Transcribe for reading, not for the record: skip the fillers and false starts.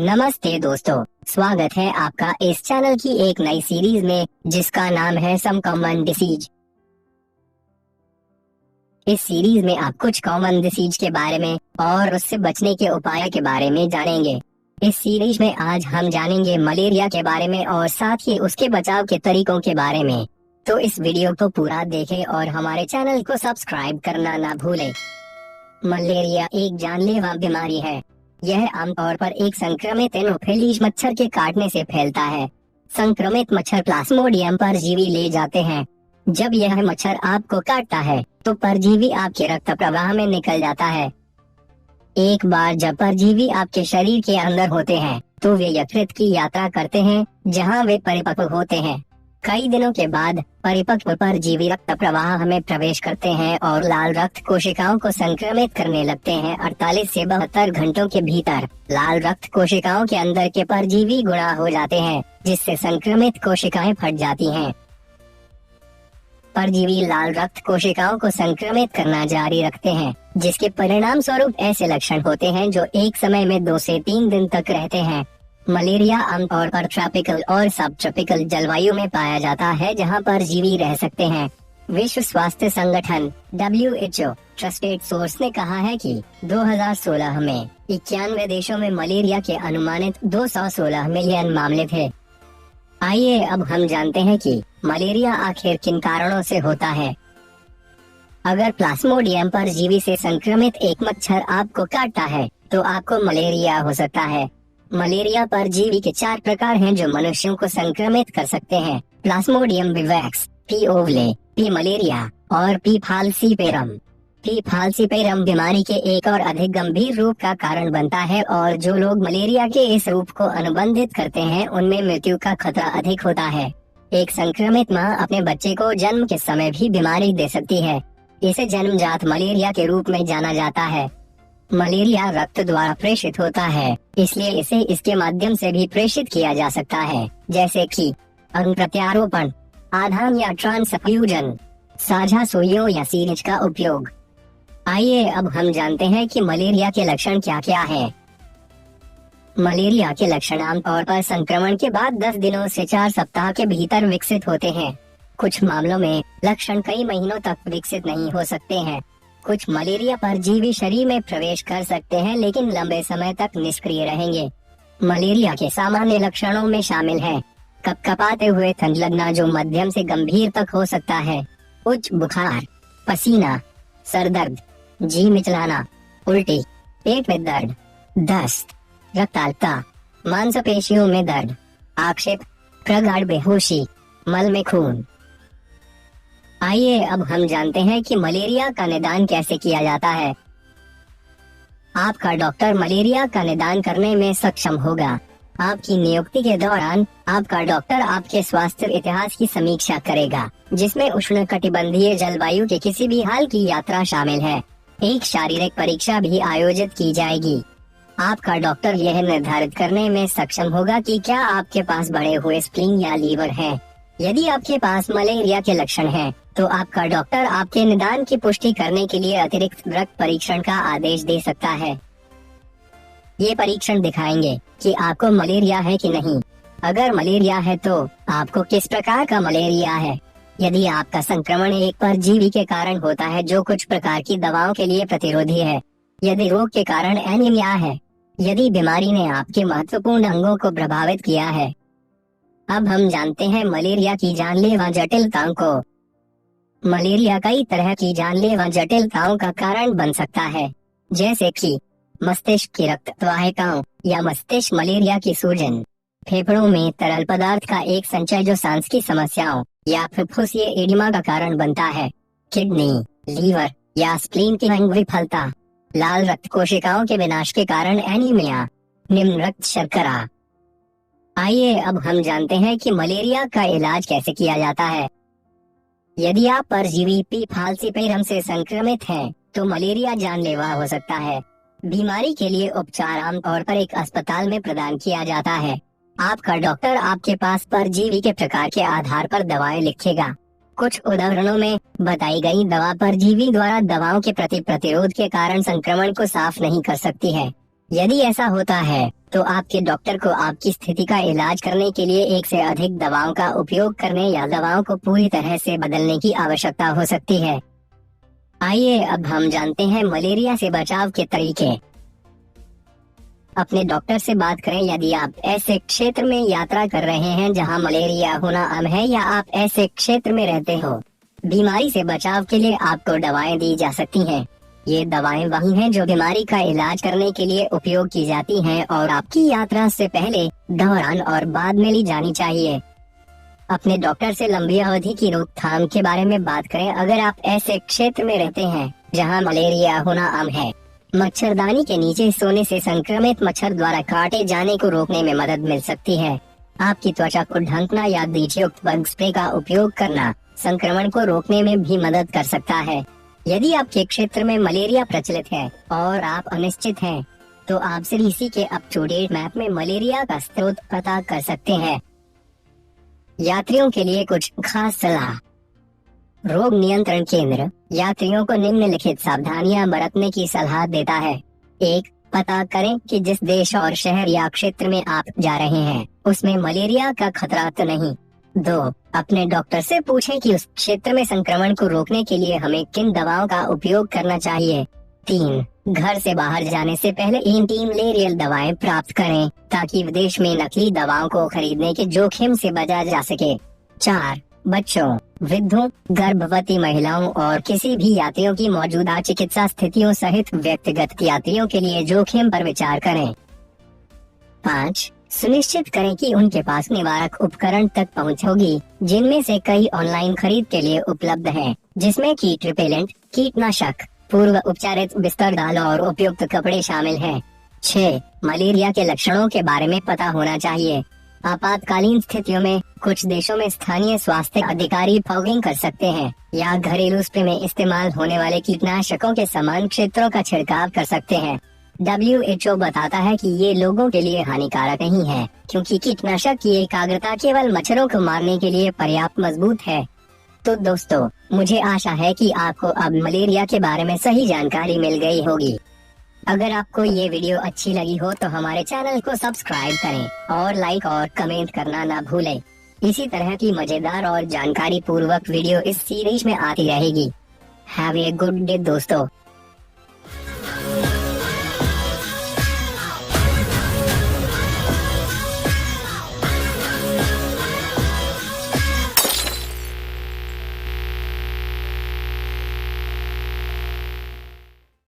नमस्ते दोस्तों, स्वागत है आपका इस चैनल की एक नई सीरीज में जिसका नाम है सम कॉमन डिसीज। इस सीरीज में आप कुछ कॉमन डिसीज के बारे में और उससे बचने के उपाय के बारे में जानेंगे। इस सीरीज में आज हम जानेंगे मलेरिया के बारे में और साथ ही उसके बचाव के तरीकों के बारे में। तो इस वीडियो को पूरा देखें और हमारे चैनल को सब्सक्राइब करना ना भूलें। मलेरिया एक जानलेवा बीमारी है। यह आमतौर पर एक संक्रमित एनोफिलीज मच्छर के काटने से फैलता है। संक्रमित मच्छर प्लाज्मोडियम परजीवी ले जाते हैं। जब यह मच्छर आपको काटता है तो परजीवी आपके रक्त प्रवाह में निकल जाता है। एक बार जब परजीवी आपके शरीर के अंदर होते हैं तो वे यकृत की यात्रा करते हैं जहां वे परिपक्व होते हैं। कई दिनों के बाद परिपक्व परजीवी रक्त प्रवाह में प्रवेश करते हैं और लाल रक्त कोशिकाओं को संक्रमित करने लगते हैं। 48 से 72 घंटों के भीतर लाल रक्त कोशिकाओं के अंदर के परजीवी गुणा हो जाते हैं, जिससे संक्रमित कोशिकाएं फट जाती हैं। परजीवी लाल रक्त कोशिकाओं को संक्रमित करना जारी रखते हैं, जिसके परिणाम स्वरूप ऐसे लक्षण होते हैं जो एक समय में 2 से 3 दिन तक रहते हैं। मलेरिया आमतौर पर ट्रॉपिकल और सब ट्रॉपिकल जलवायु में पाया जाता है, जहां परजीवी रह सकते हैं। विश्व स्वास्थ्य संगठन WHO ट्रस्टेड सोर्स ने कहा है कि 2016 में 91 देशों में मलेरिया के अनुमानित 216 मिलियन मामले थे। आइए अब हम जानते हैं कि मलेरिया आखिर किन कारणों से होता है। अगर प्लाज्मोडियम परजीवी से संक्रमित एक मच्छर आपको काटता है तो आपको मलेरिया हो सकता है। मलेरिया परजीवी के 4 प्रकार हैं जो मनुष्यों को संक्रमित कर सकते हैं: Plasmodium vivax, P ओवले, P malaria और पी फाल्सीपेरम। पी फाल्सीपेरम बीमारी के एक और अधिक गंभीर रूप का कारण बनता है और जो लोग मलेरिया के इस रूप को अनुबंधित करते हैं उनमें मृत्यु का खतरा अधिक होता है। एक संक्रमित मां अपने बच्चे को जन्म के समय भी बीमारी दे सकती है। इसे जन्मजात मलेरिया के रूप में जाना जाता है। मलेरिया रक्त द्वारा प्रेषित होता है, इसलिए इसे इसके माध्यम से भी प्रेषित किया जा सकता है, जैसे कि अंग प्रत्यारोपण, आधान या ट्रांसफ्यूजन, साझा सुइयों या सीरिंज का उपयोग। आइए अब हम जानते हैं कि मलेरिया के लक्षण क्या क्या है। मलेरिया के लक्षण आमतौर पर संक्रमण के बाद 10 दिनों से 4 सप्ताह के भीतर विकसित होते हैं। कुछ मामलों में लक्षण कई महीनों तक विकसित नहीं हो सकते हैं। कुछ मलेरिया परजीवी शरीर में प्रवेश कर सकते हैं लेकिन लंबे समय तक निष्क्रिय रहेंगे। मलेरिया के सामान्य लक्षणों में शामिल है कपकपाते हुए ठंड लगना जो मध्यम से गंभीर तक हो सकता है, उच्च बुखार, पसीना, सर दर्द, जी मिचलाना, उल्टी, पेट में दर्द, दस्त, रक्ताल्पता, मांसपेशियों में दर्द, आक्षेप, प्रगाढ़ बेहोशी, मल में खून। आइए अब हम जानते हैं कि मलेरिया का निदान कैसे किया जाता है। आपका डॉक्टर मलेरिया का निदान करने में सक्षम होगा। आपकी नियुक्ति के दौरान आपका डॉक्टर आपके स्वास्थ्य इतिहास की समीक्षा करेगा, जिसमें उष्णकटिबंधीय जलवायु के किसी भी हाल की यात्रा शामिल है। एक शारीरिक परीक्षा भी आयोजित की जाएगी। आपका डॉक्टर यह निर्धारित करने में सक्षम होगा कि क्या आपके पास बढ़े हुए स्प्लीन या लीवर है। यदि आपके पास मलेरिया के लक्षण हैं, तो आपका डॉक्टर आपके निदान की पुष्टि करने के लिए अतिरिक्त रक्त परीक्षण का आदेश दे सकता है। ये परीक्षण दिखाएंगे कि आपको मलेरिया है कि नहीं। अगर मलेरिया है तो आपको किस प्रकार का मलेरिया है। यदि आपका संक्रमण एक परजीवी के कारण होता है जो कुछ प्रकार की दवाओं के लिए प्रतिरोधी है, यदि रोग के कारण एनीमिया है, यदि बीमारी ने आपके महत्वपूर्ण अंगों को प्रभावित किया है। अब हम जानते हैं मलेरिया की जानलेवा जटिलताओं को। मलेरिया कई तरह की जानलेवा जटिलताओं का कारण बन सकता है, जैसे कि मस्तिष्क की रक्तवाहिकाओं या मस्तिष्क मलेरिया की सूजन, फेफड़ों में तरल पदार्थ का एक संचय जो सांस की समस्याओं या फुफ्फुसीय एडिमा का कारण बनता है, किडनी, लीवर या स्प्लीन की अंग विफलता, लाल रक्त कोशिकाओं के विनाश के कारण एनीमिया, निम्न रक्त शर्करा। आइए अब हम जानते हैं कि मलेरिया का इलाज कैसे किया जाता है। यदि आप परजीवी पी फाल्सीपेरम से संक्रमित हैं, तो मलेरिया जानलेवा हो सकता है। बीमारी के लिए उपचार आमतौर पर एक अस्पताल में प्रदान किया जाता है। आपका डॉक्टर आपके पास परजीवी के प्रकार के आधार पर दवाएं लिखेगा। कुछ उदाहरणों में बताई गई दवा परजीवी द्वारा दवाओं के प्रति प्रतिरोध के कारण संक्रमण को साफ नहीं कर सकती है। यदि ऐसा होता है तो आपके डॉक्टर को आपकी स्थिति का इलाज करने के लिए एक से अधिक दवाओं का उपयोग करने या दवाओं को पूरी तरह से बदलने की आवश्यकता हो सकती है। आइए अब हम जानते हैं मलेरिया से बचाव के तरीके। अपने डॉक्टर से बात करें यदि आप ऐसे क्षेत्र में यात्रा कर रहे हैं जहां मलेरिया होना आम है या आप ऐसे क्षेत्र में रहते हो। बीमारी से बचाव के लिए आपको दवाएं दी जा सकती हैं। ये दवाएं वही हैं जो बीमारी का इलाज करने के लिए उपयोग की जाती हैं और आपकी यात्रा से पहले, दौरान और बाद में ली जानी चाहिए। अपने डॉक्टर से लंबी अवधि की रोकथाम के बारे में बात करें। अगर आप ऐसे क्षेत्र में रहते हैं जहां मलेरिया होना आम है, मच्छरदानी के नीचे सोने से संक्रमित मच्छर द्वारा काटे जाने को रोकने में मदद मिल सकती है। आपकी त्वचा को ढकना या बीजयुक्त बग स्प्रे का उपयोग करना संक्रमण को रोकने में भी मदद कर सकता है। यदि आपके क्षेत्र में मलेरिया प्रचलित है और आप अनिश्चित हैं, तो आप सीडीसी के अप टू डेट मैप में मलेरिया का स्रोत पता कर सकते हैं। यात्रियों के लिए कुछ खास सलाह। रोग नियंत्रण केंद्र यात्रियों को निम्नलिखित सावधानियां बरतने की सलाह देता है। 1. पता करें कि जिस देश और शहर या क्षेत्र में आप जा रहे हैं उसमें मलेरिया का खतरा तो नहीं। 2. अपने डॉक्टर से पूछें कि उस क्षेत्र में संक्रमण को रोकने के लिए हमें किन दवाओं का उपयोग करना चाहिए। 3. घर से बाहर जाने से पहले एंटी मलेरियल दवाएं प्राप्त करें ताकि विदेश में नकली दवाओं को खरीदने के जोखिम से बचा जा सके। 4. बच्चों, वृद्धों, गर्भवती महिलाओं और किसी भी यात्रियों की मौजूदा चिकित्सा स्थितियों सहित व्यक्तिगत यात्रियों के लिए जोखिम पर विचार करें। 5. सुनिश्चित करें कि उनके पास निवारक उपकरण तक पहुंच होगी, जिनमें से कई ऑनलाइन खरीद के लिए उपलब्ध हैं, जिसमें कीट रिपेलेंट, कीटनाशक, पूर्व उपचारित बिस्तरदाल और उपयुक्त कपड़े शामिल हैं। 6. मलेरिया के लक्षणों के बारे में पता होना चाहिए। आपातकालीन स्थितियों में कुछ देशों में स्थानीय स्वास्थ्य अधिकारी फॉगिंग कर सकते हैं या घरेलू स्प्रे में इस्तेमाल होने वाले कीटनाशकों के समान क्षेत्रों का छिड़काव कर सकते हैं। WHO बताता है कि ये लोगों के लिए हानिकारक नहीं है, क्योंकि कीटनाशक की एकाग्रता केवल मच्छरों को मारने के लिए पर्याप्त मजबूत है। तो दोस्तों, मुझे आशा है कि आपको अब मलेरिया के बारे में सही जानकारी मिल गई होगी। अगर आपको ये वीडियो अच्छी लगी हो तो हमारे चैनल को सब्सक्राइब करें और लाइक और कमेंट करना ना भूलें। इसी तरह की मजेदार और जानकारी पूर्वक वीडियो इस सीरीज में आती रहेगी। हैव ए गुड डे दोस्तों।